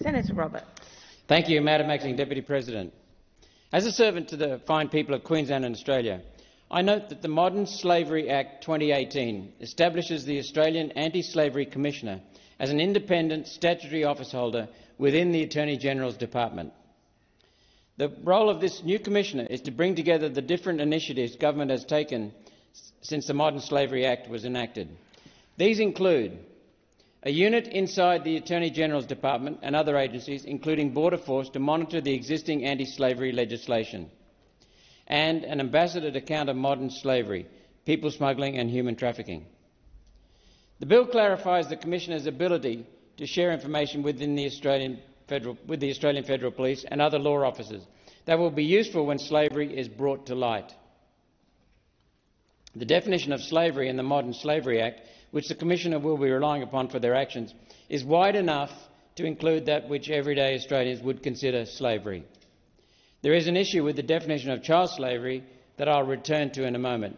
Senator Roberts. Thank you, Madam Acting Deputy President. As a servant to the fine people of Queensland and Australia, I note that the Modern Slavery Act 2018 establishes the Australian Anti-Slavery Commissioner as an independent statutory office holder within the Attorney-General's Department. The role of this new Commissioner is to bring together the different initiatives government has taken since the Modern Slavery Act was enacted. These include a unit inside the Attorney-General's Department and other agencies, including Border Force, to monitor the existing anti-slavery legislation, and an ambassador to counter modern slavery, people smuggling and human trafficking. The bill clarifies the Commissioner's ability to share information within the Australian Federal Police and other law officers that will be useful when slavery is brought to light. The definition of slavery in the Modern Slavery Act, which the Commissioner will be relying upon for their actions, is wide enough to include that which everyday Australians would consider slavery. There is an issue with the definition of child slavery that I'll return to in a moment.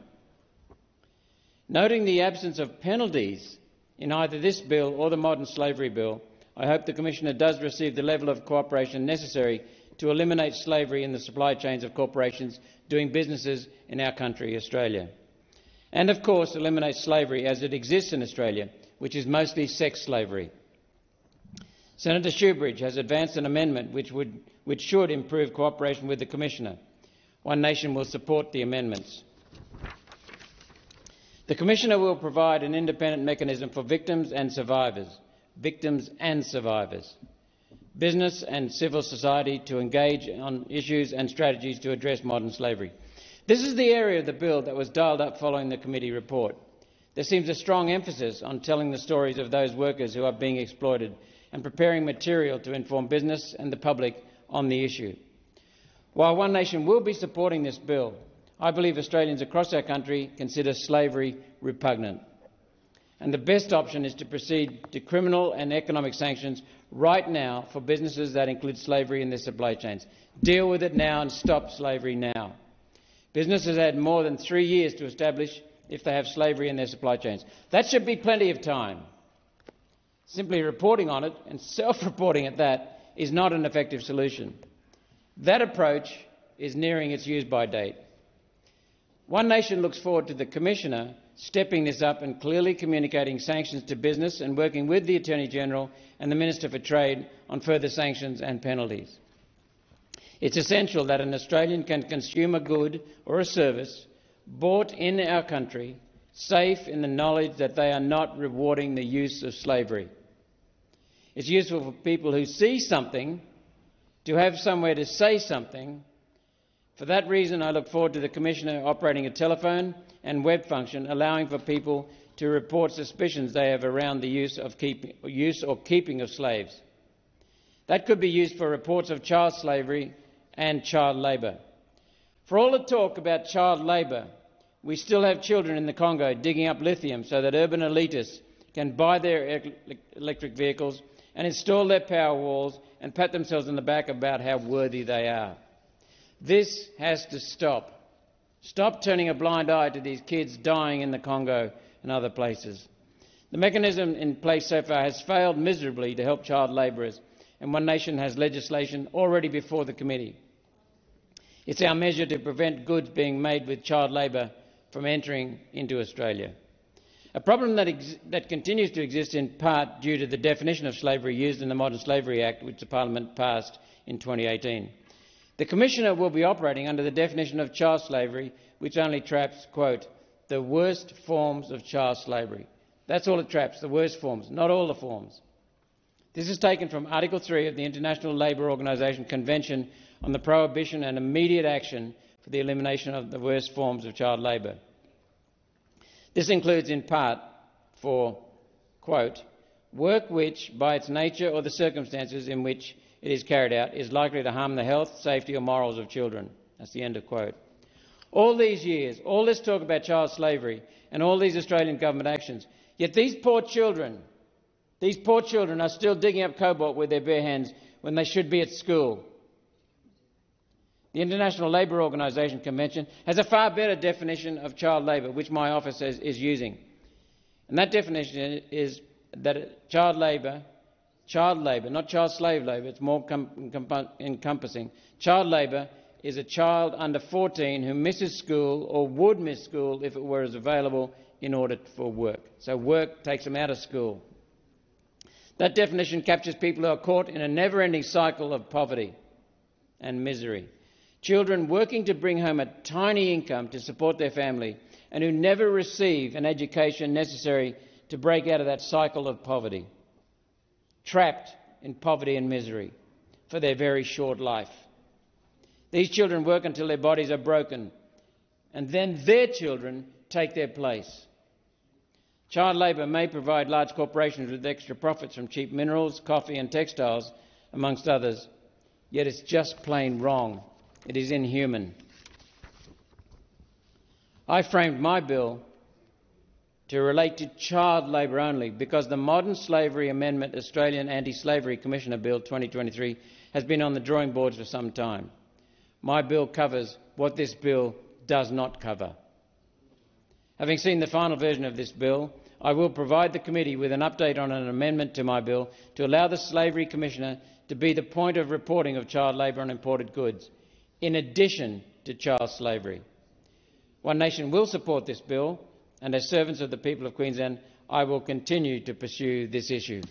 Noting the absence of penalties in either this bill or the Modern Slavery Bill, I hope the Commissioner does receive the level of cooperation necessary to eliminate slavery in the supply chains of corporations doing businesses in our country, Australia. And, of course, eliminate slavery as it exists in Australia, which is mostly sex slavery. Senator Shoebridge has advanced an amendment which should improve cooperation with the Commissioner. One Nation will support the amendments. The Commissioner will provide an independent mechanism for victims and survivors, business and civil society to engage on issues and strategies to address modern slavery. This is the area of the bill that was dialed up following the committee report. There seems a strong emphasis on telling the stories of those workers who are being exploited and preparing material to inform business and the public on the issue. While One Nation will be supporting this bill, I believe Australians across our country consider slavery repugnant. And the best option is to proceed to criminal and economic sanctions right now for businesses that include slavery in their supply chains. Deal with it now and stop slavery now. Businesses had more than 3 years to establish if they have slavery in their supply chains. That should be plenty of time. Simply reporting on it, and self-reporting at that, is not an effective solution. That approach is nearing its use-by date. One Nation looks forward to the Commissioner stepping this up and clearly communicating sanctions to business and working with the Attorney-General and the Minister for Trade on further sanctions and penalties. It's essential that an Australian can consume a good or a service bought in our country, safe in the knowledge that they are not rewarding the use of slavery. It's useful for people who see something to have somewhere to say something. For that reason, I look forward to the Commissioner operating a telephone and web function allowing for people to report suspicions they have around the use or keeping of slaves. That could be used for reports of child slavery and child labour. For all the talk about child labour, we still have children in the Congo digging up lithium so that urban elitists can buy their electric vehicles and install their power walls and pat themselves on the back about how worthy they are. This has to stop. Stop turning a blind eye to these kids dying in the Congo and other places. The mechanism in place so far has failed miserably to help child labourers, and One Nation has legislation already before the committee. It's our measure to prevent goods being made with child labour from entering into Australia. A problem that continues to exist in part due to the definition of slavery used in the Modern Slavery Act, which the Parliament passed in 2018. The Commissioner will be operating under the definition of child slavery, which only traps, quote, the worst forms of child slavery. That's all it traps, the worst forms, not all the forms. This is taken from Article 3 of the International Labour Organization Convention on the Prohibition and Immediate Action for the Elimination of the Worst Forms of Child Labour. This includes in part for, quote, work which, by its nature or the circumstances in which it is carried out, is likely to harm the health, safety or morals of children. That's the end of quote. All these years, all this talk about child slavery and all these Australian government actions, yet these poor children are still digging up cobalt with their bare hands when they should be at school. The International Labour Organization Convention has a far better definition of child labour, which my office is using. And that definition is that child labour Child labour, not child slave labour, it's more encompassing. Child labour is a child under 14 who misses school or would miss school if it were available in order for work. So work takes them out of school. That definition captures people who are caught in a never-ending cycle of poverty and misery. Children working to bring home a tiny income to support their family and who never receive an education necessary to break out of that cycle of poverty. Trapped in poverty and misery for their very short life. These children work until their bodies are broken, and then their children take their place. Child labour may provide large corporations with extra profits from cheap minerals, coffee and textiles, amongst others, yet it's just plain wrong. It is inhuman. I framed my bill to relate to child labour only because the Modern Slavery Amendment Australian Anti-Slavery Commissioner Bill 2023 has been on the drawing boards for some time. My bill covers what this bill does not cover. Having seen the final version of this bill, I will provide the committee with an update on an amendment to my bill to allow the Slavery Commissioner to be the point of reporting of child labour and imported goods, in addition to child slavery. One Nation will support this bill, and as servants of the people of Queensland, I will continue to pursue this issue.